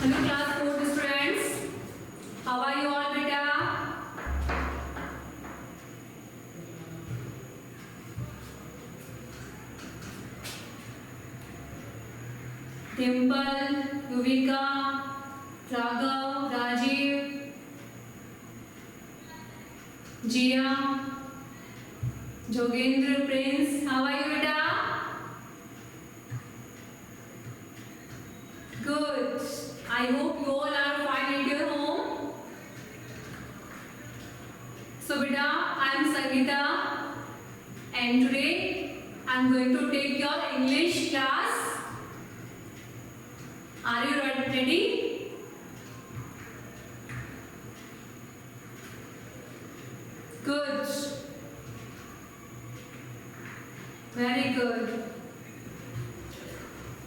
Hello class 4 students. How are you all beta? Dimple, Yuvika, Raghav, Rajiv, Jia, Jogendra, Prince. How are you beta? Good. I hope you all are fine at your home. So beta, I am Sangeeta and today I am going to take your English class. Are you ready? Good. Very good.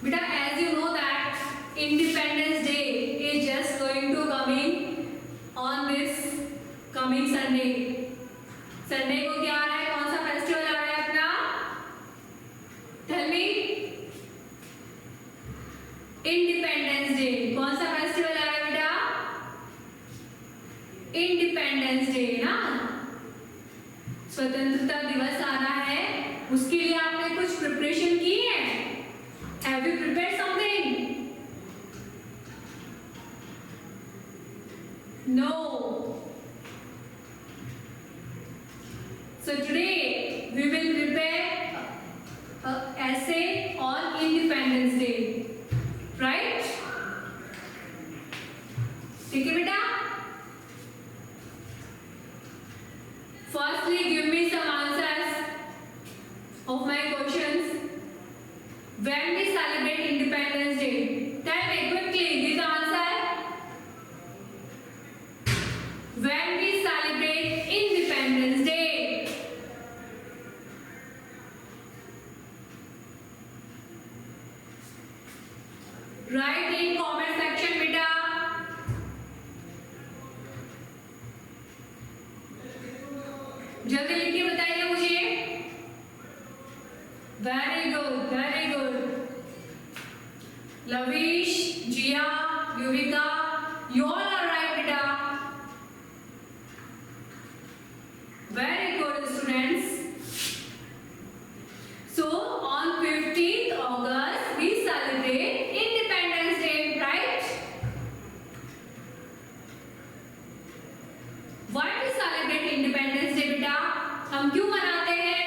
Beta, as you know that Independence Day is just going to coming on this coming Sunday. Sunday को क्या आ रहा है? कौन सा festival आ रहा है अपना? Tell me. Independence Day. कौन सा फेस्टिवल आ रहा है बेटा? Independence Day ना? स्वतंत्रता दिवस आ रहा है. उसके लिए आपने कुछ प्रिपरेशन की है? Have you prepared something? No. So today we will prepare an essay on Independence Day, right? ठीक है बेटा? Firstly, give me some answers of my questions. When we celebrate Independence Day? Tell me quickly this answer. When we celebrate Independence Day? Write in comment section beta. जल्दी लिख के बताइए मुझे. Very good, very good. Lavish, Jia, Yuvika, you all are right beta. Very good students. So on 15th August we celebrate Independence Day, right? Why we celebrate Independence Day beta? हम क्यों मनाते हैं?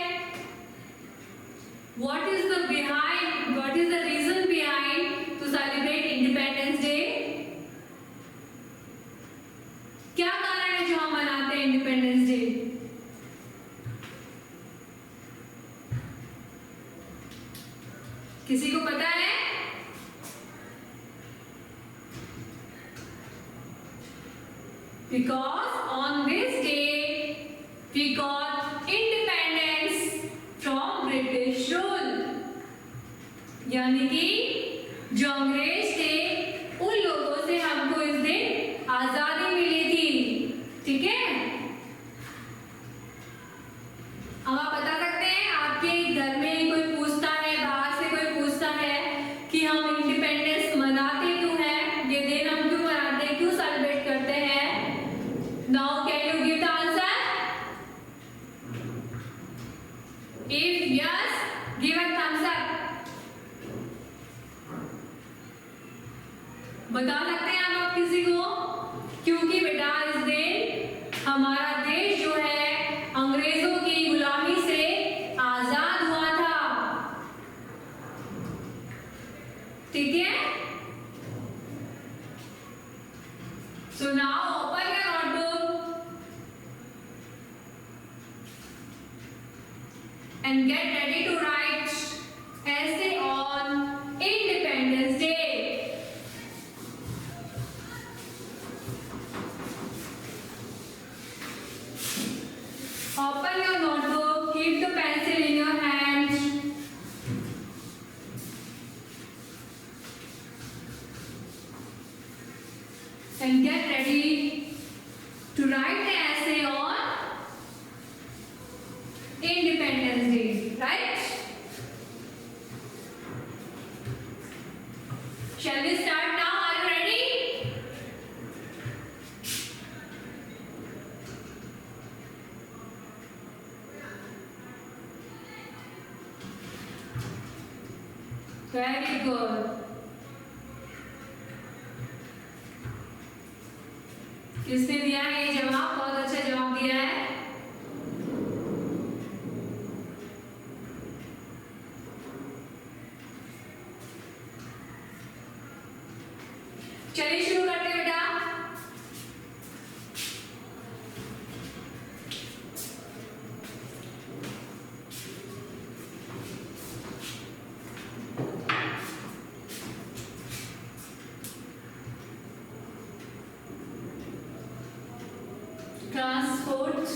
What is the reason behind to celebrate Independence Day? क्या कारण है जो हम मनाते हैं Independence Day? किसी को पता है? Because on this day we got independence from British rule. यानी कि जो अंग्रेज थे उन लोगों से हमको इस दिन आजादी मिली थी. ठीक है? अब आप बता सकते हैं आपके घर में कोई पूछता है, बाहर से कोई पूछता है कि हम इंडिपेंडेंस मनाते क्यों हैं, ये दिन हम क्यों मनाते हैं, क्यों सेलिब्रेट करते हैं? Now can you give the answer? If yes, give a thumbs up. बता सकते हैं आप किसी को? क्योंकि बेटा इस दिन हमारा देश जो है अंग्रेजों की गुलामी से आजाद हुआ था. ठीक है? So now open your notebook and get ready to write essay on Independence Day. Open your notebook, keep the pencil in your hand. And get ready to write the essay on Independence Day, right? Shall we start now? Are you ready? Very good. किसने दिया है ये जवाब? बहुत अच्छा जवाब दिया है। चलिए शुरू करते हैं बेटा। Transport,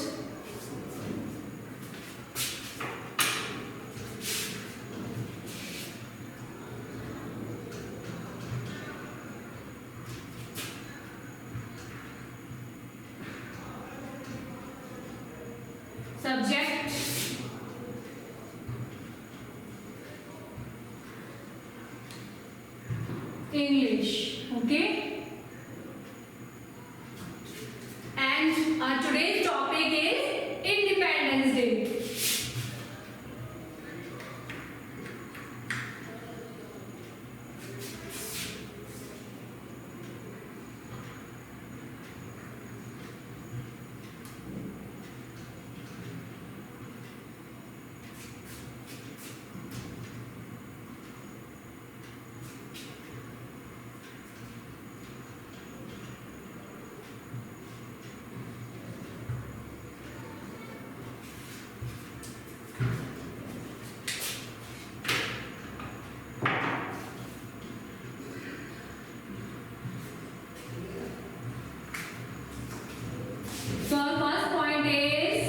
subject, English. Okay, and today's topic is Independence Day. So our first point is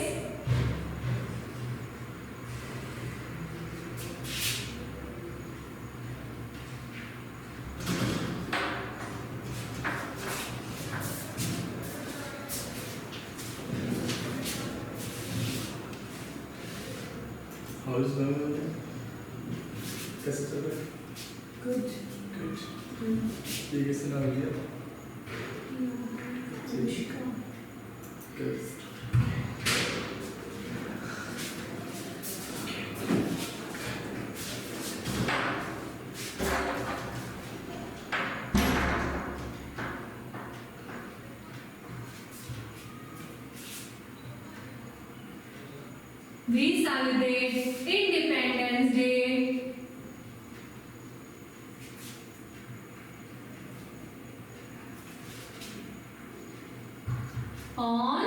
how is the कैसे चल रहा है? good. Good. ये किसने नाम दिया? Good. We celebrate Independence Day on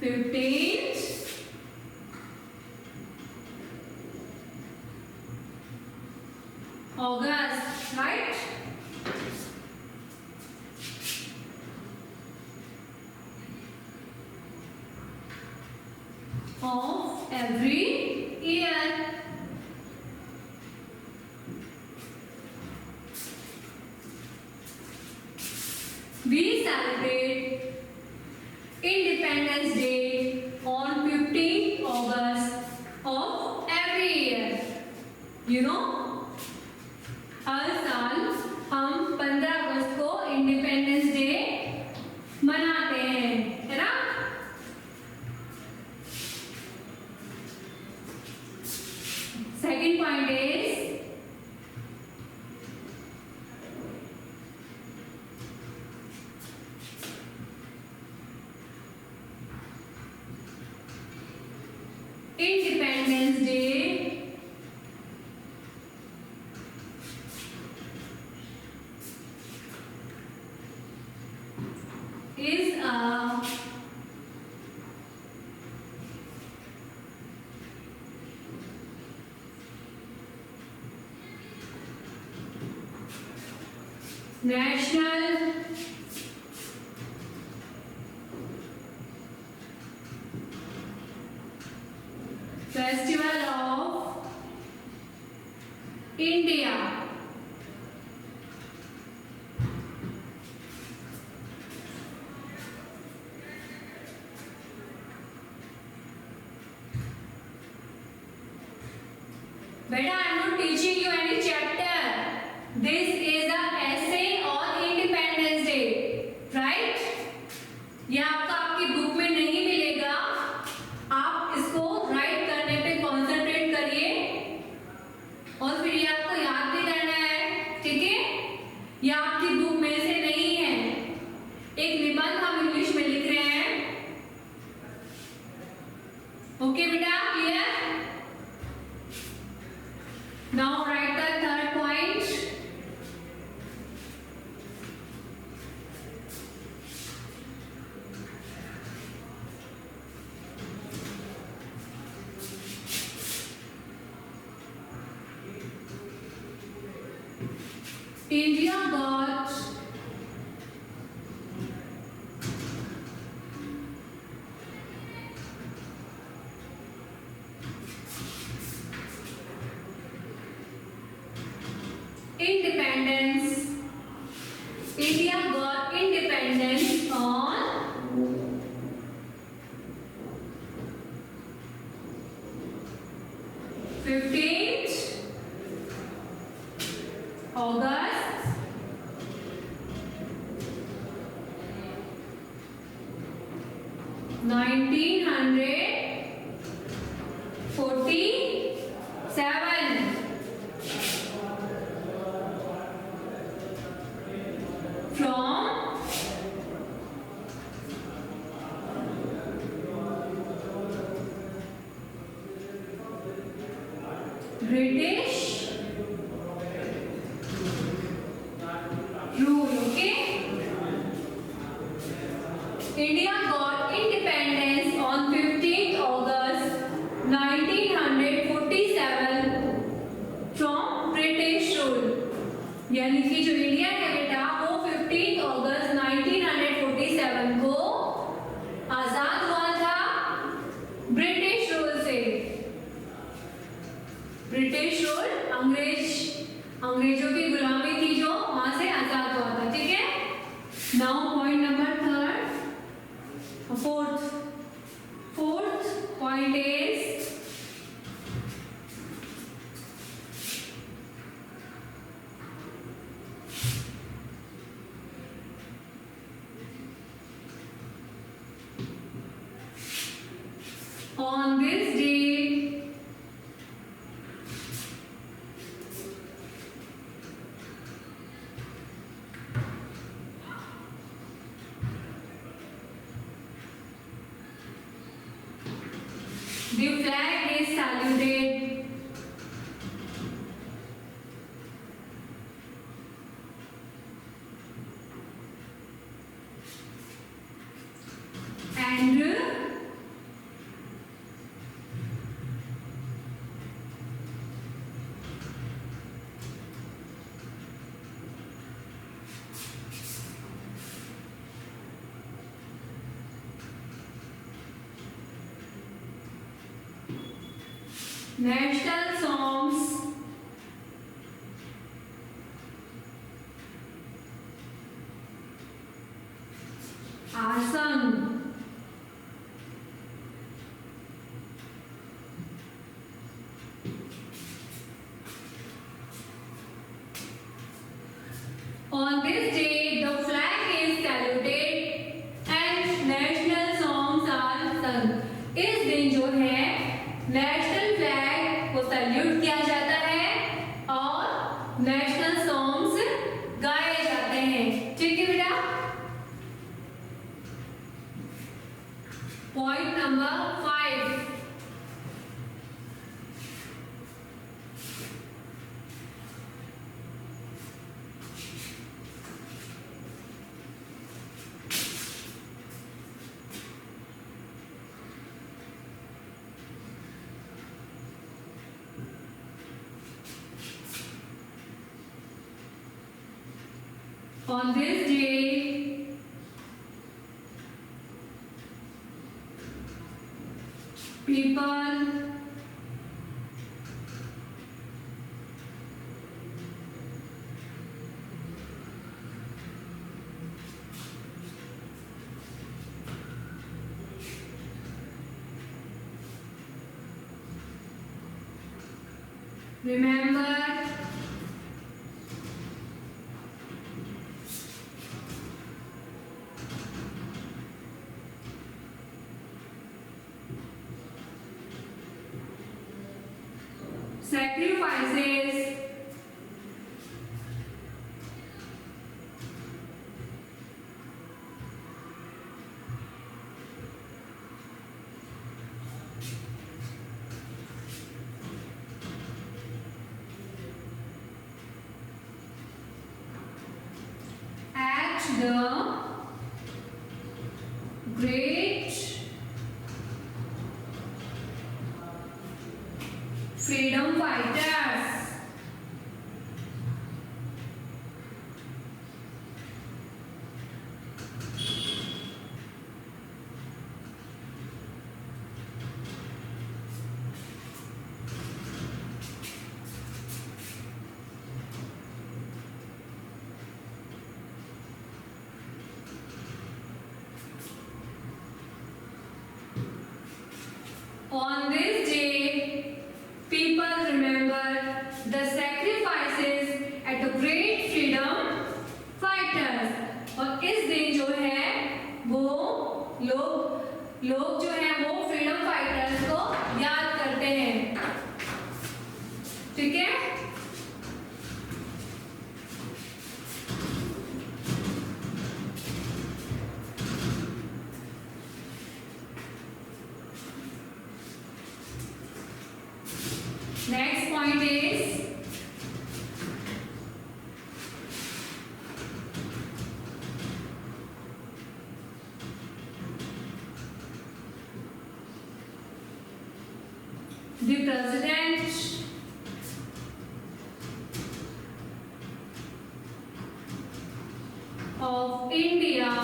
15th August, right? Of every year. We celebrate Independence Day on 15th August of every year. You know, हर साल हम 15 अगस्त को इंडिपेंडेंस डे मनाते हैं, है ना? Second point is Independence Day is a national festival of India. Beta, I am not teaching you any chapter. This is a essay on Independence Day, right? यह आपको आपकी बुक में नहीं मिलेगा. आप इसको राइट करने पे कॉन्सेंट्रेट करिए. India got independence. India got independence on 15th August 1947 from British rule. Okay, India got independence on 15th August 1947 from British rule. यानी कि जो इंडिया है बेटा वो 15 अगस्त 1947 को आजाद हुआ था ब्रिटिश रूल से। ब्रिटिश रूल अंग्रेजों की गुलामी थी जो वहां से आजाद हुआ था। ठीक है, now point number fourth point is on this day the flag is saluted and national songs are sung. On this day, the flag is saluted and national songs are sung. इस दिन जो है नेशनल फ्लैग को salute किया जाता है और national songs गाए जाते हैं। ठीक है बेटा, point number 5 on this day people remember sacrifices at the great freedom fighters point is the President of India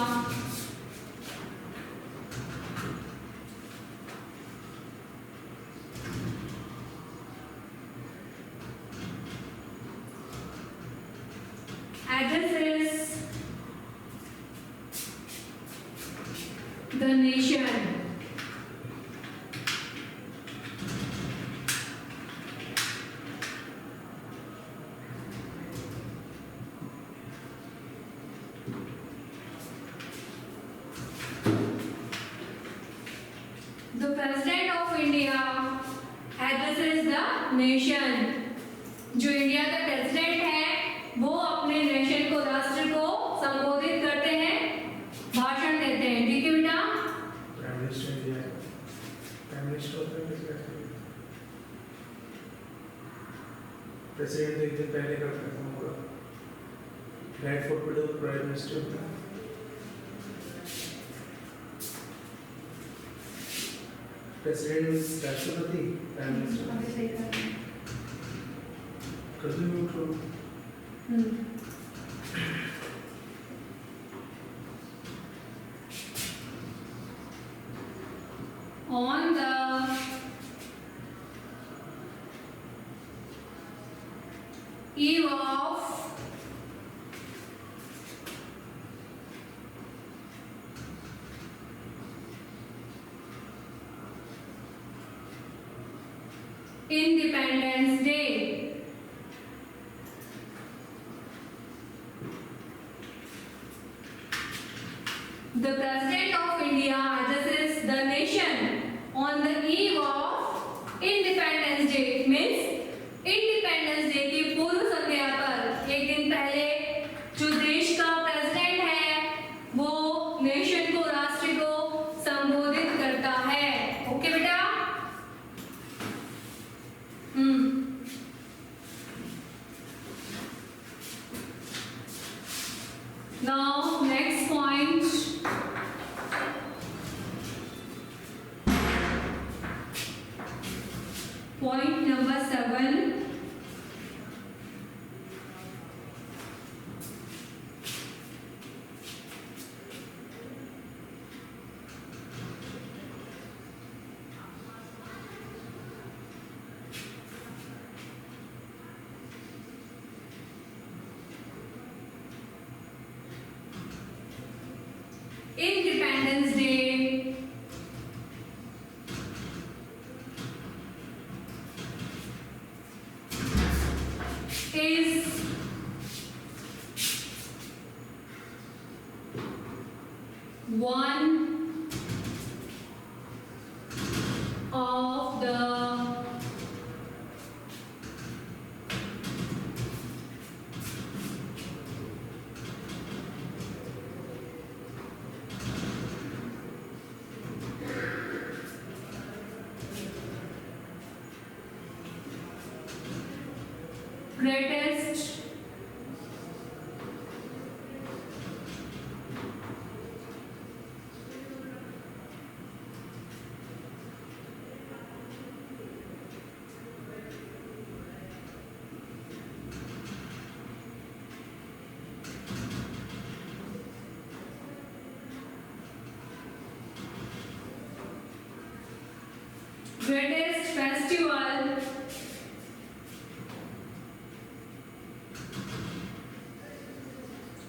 addresses the nation. The President of India addresses the nation. जो India का president है वो अपने nation को, राष्ट्र को संबोधित करते हैं, भाषण देते हैं। ठीक है बेटा? Prime minister India, prime minister होता है प्रेसिडेंट। प्रेसिडेंट एक दिन पहले करता है होगा, रेड फोर्ट पे तो प्राइम मिनिस्टर होता है। प्रेसिडेंट राष्ट्रपति, प्राइम मिनिस्टर कर दो neutral. On the eve of Independence Day, the President of India addresses the nation on the eve of Independence Day, means Independence Day की पूर्व संध्या पर एक दिन पहले जो देश का प्रेसिडेंट है वो नेशन को, राष्ट्र को संबोधित करता है। ओके बेटा? Now next point. Point number 7. Independence Day is one of the greatest festival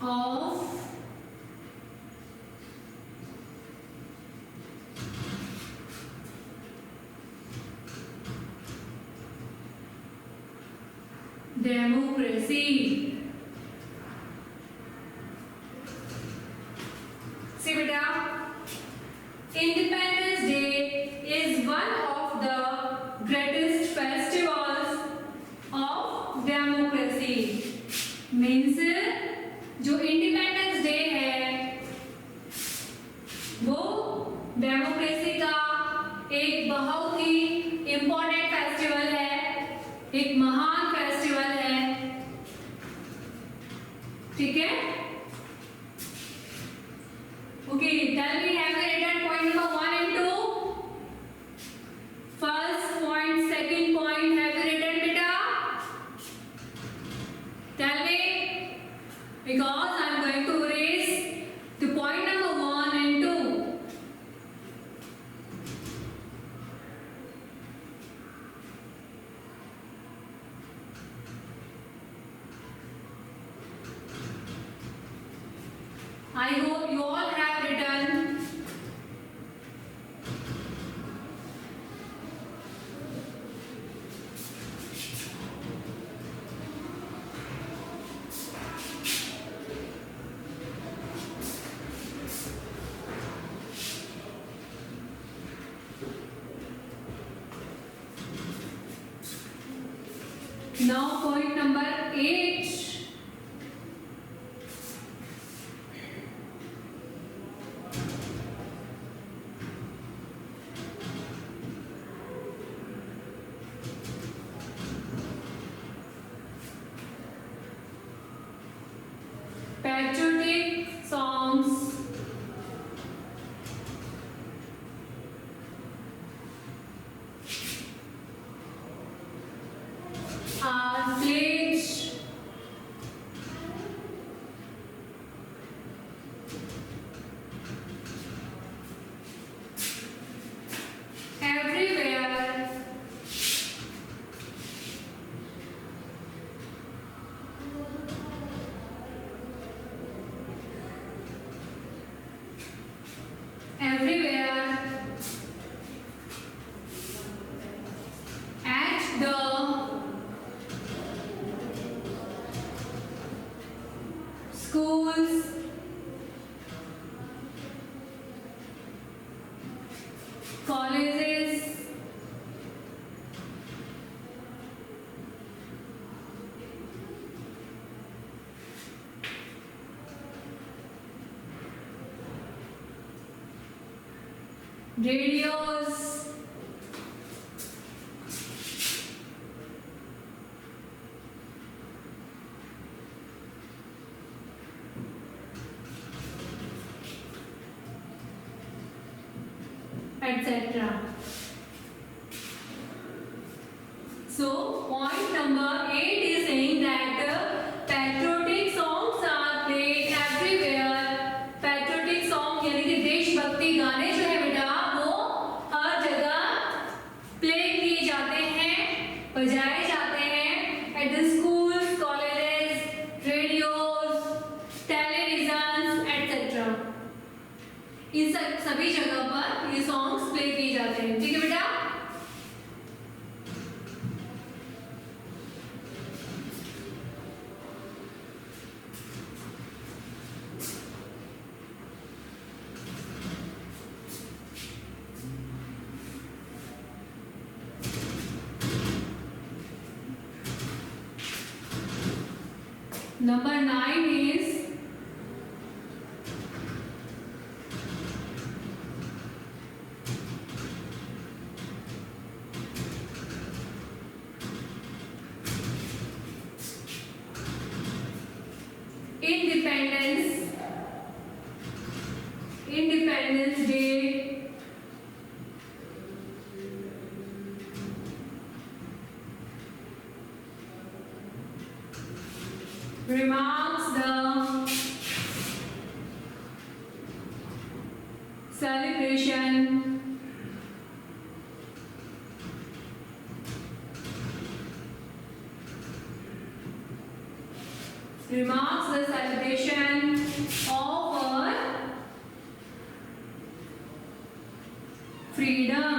of democracy. See beta, Independence Day is one of the greatest festivals of democracy. Means जो इंडिपेंडेंस डे है वो democracy का एक बहुत ही important festival है, एक है? Okay, tell me, have you written point number 1 and 2? First point, second point, have you written बेटा? Tell me, because I am going to erase the point number 1 and 2. I hope you all have written. Now point number 8. Patriotic songs are played everywhere everywhere at the schools, colleges, radios, etc. So point number 8 is saying that patriotic songs are played everywhere. Patriotic song यानी कि देशभक्ति गाने जो है बेटा वो हर जगह play किए जाते हैं, बजाए जाते हैं at the schools, colleges, radios, televisions, etc. इन सभी जगह पर ये सॉन्ग्स प्ले किए जाते हैं। ठीक है बेटा? Number 9 is Independence Day. Remarks the celebration of freedom.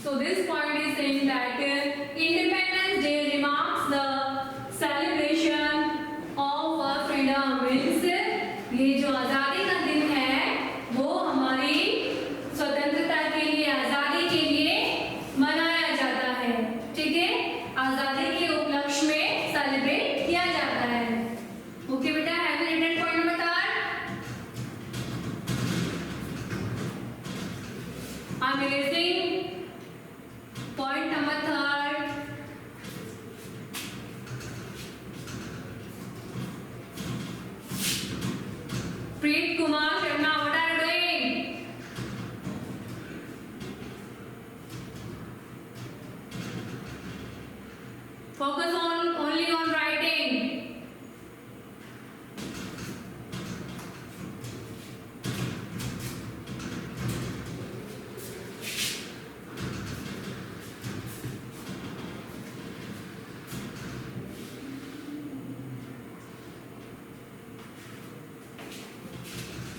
So this point is saying that Independence Day remarks the celebration of freedom. Means ये जो आज़ादी का दिन है वो हमारी स्वतंत्रता के लिए, आज़ादी के लिए मनाया जाता है। ठीक है? आज़ादी के उपलक्ष्य में सेलिब्रेट किया जाता है। ओके बेटा, have you written point number 3? I'm erasing Focus on only on writing.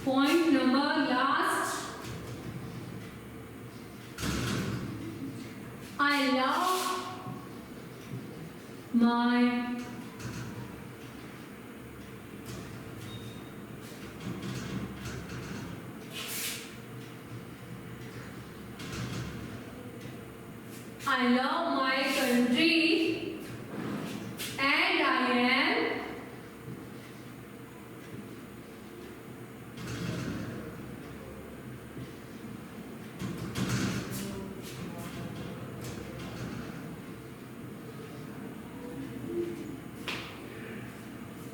Point number last. I love my country and I am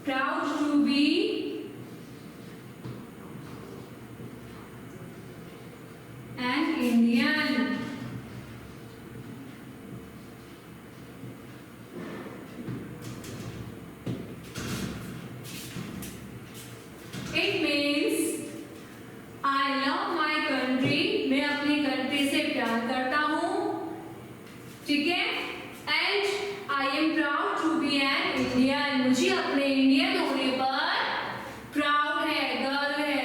proud to be an Indian. It means I love my country. मैं अपनी country से प्यार करता हूँ, ठीक है? And I am proud to be an Indian. मुझे अपने इंडियन होने पर प्राउड है, गर्व है.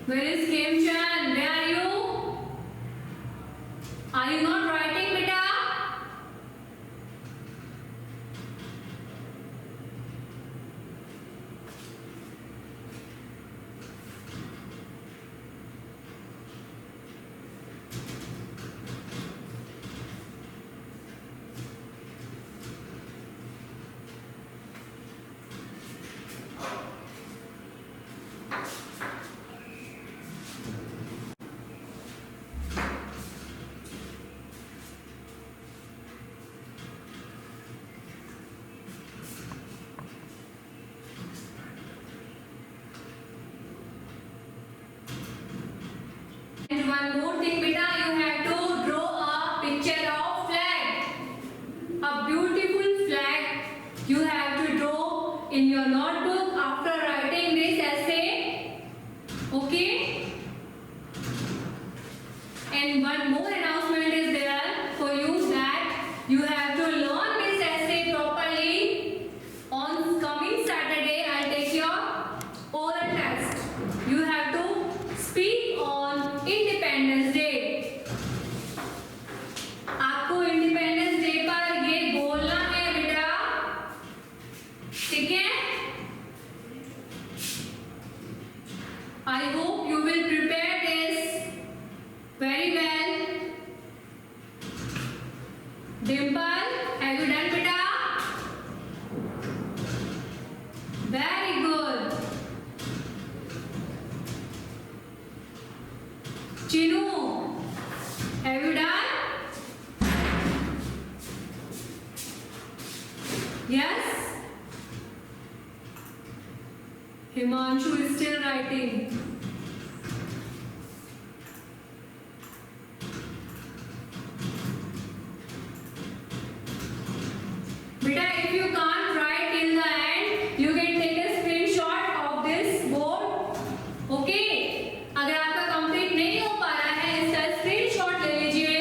Where is Kim Chan? Where are you? Are you not writing, beta? And one more thing, beta, you have to draw a picture of flag. A beautiful flag you have to draw in your notebook after writing this essay. Okay? And one more announcement is there for you that you have to learn this essay properly. On coming Saturday, I'll take your oral test. You have to speak on Independence Day. आपको independence day पर ये बोलना है बेटा, ठीक है? I hope you will prepare this very well. Dimple, have you done beta? Very good. Chinu, have you done? Yes? Himanshu is still writing. Beta, if you can't write till the end, you can take a screenshot of this board. Okay? अगर आपका complete नहीं हो पा रहा है, इसका screenshot ले लीजिए.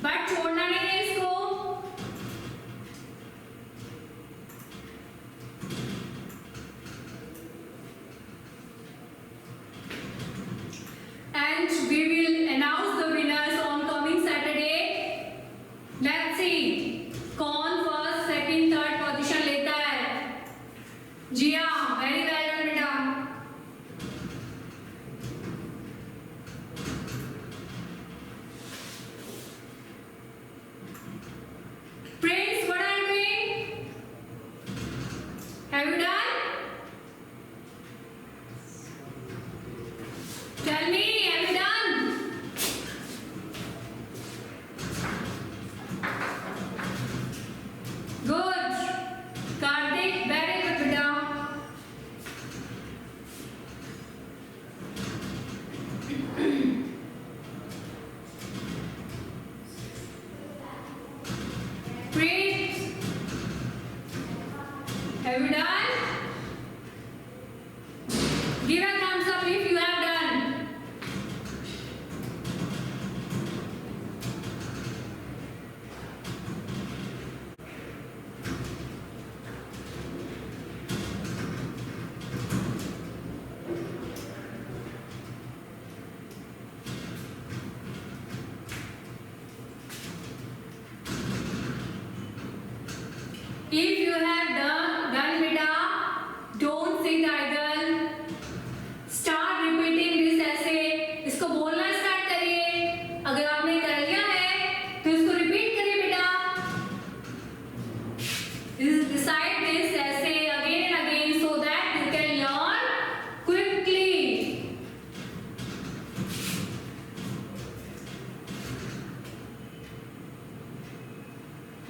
बट छोड़ना नहीं है इसको. And we will announce the winners on coming Saturday. Let's see कौन फर्स्ट, सेकंड, थर्ड पोजीशन लेता है. जी हाँ, वेरी वेल डन बेटा. Prince, what are you doing? Preet, have you done? Give a thumbs up if you have done. If you have done beta, don't sit idle. Start repeating this essay. इसको बोलना start करिए. अगर आपने कर लिया है तो इसको रिपीट करिए बेटा. Recite this essay again and again so that you can learn quickly.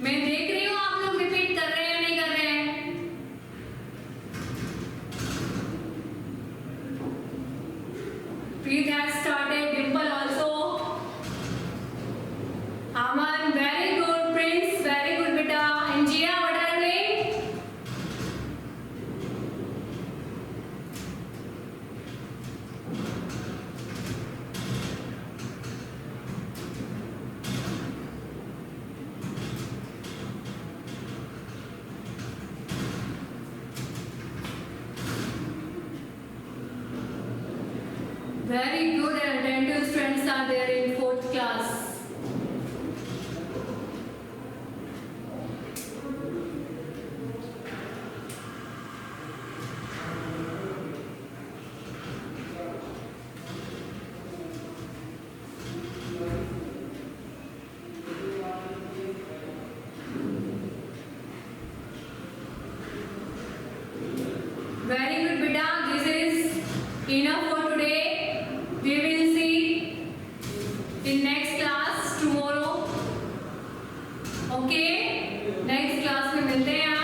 मैं देख रही हूँ आप लोग रिपीट कर रहे हैं या नहीं कर रहे हैं. Preet has started. Dimple also. Aman, very good. Prince, very good beta. And Jia, what are you doing? Very good and attentive students are there in 4th class. Very good beta. This is enough for today. We will see in next class tomorrow. Okay? Next class में मिलते हैं.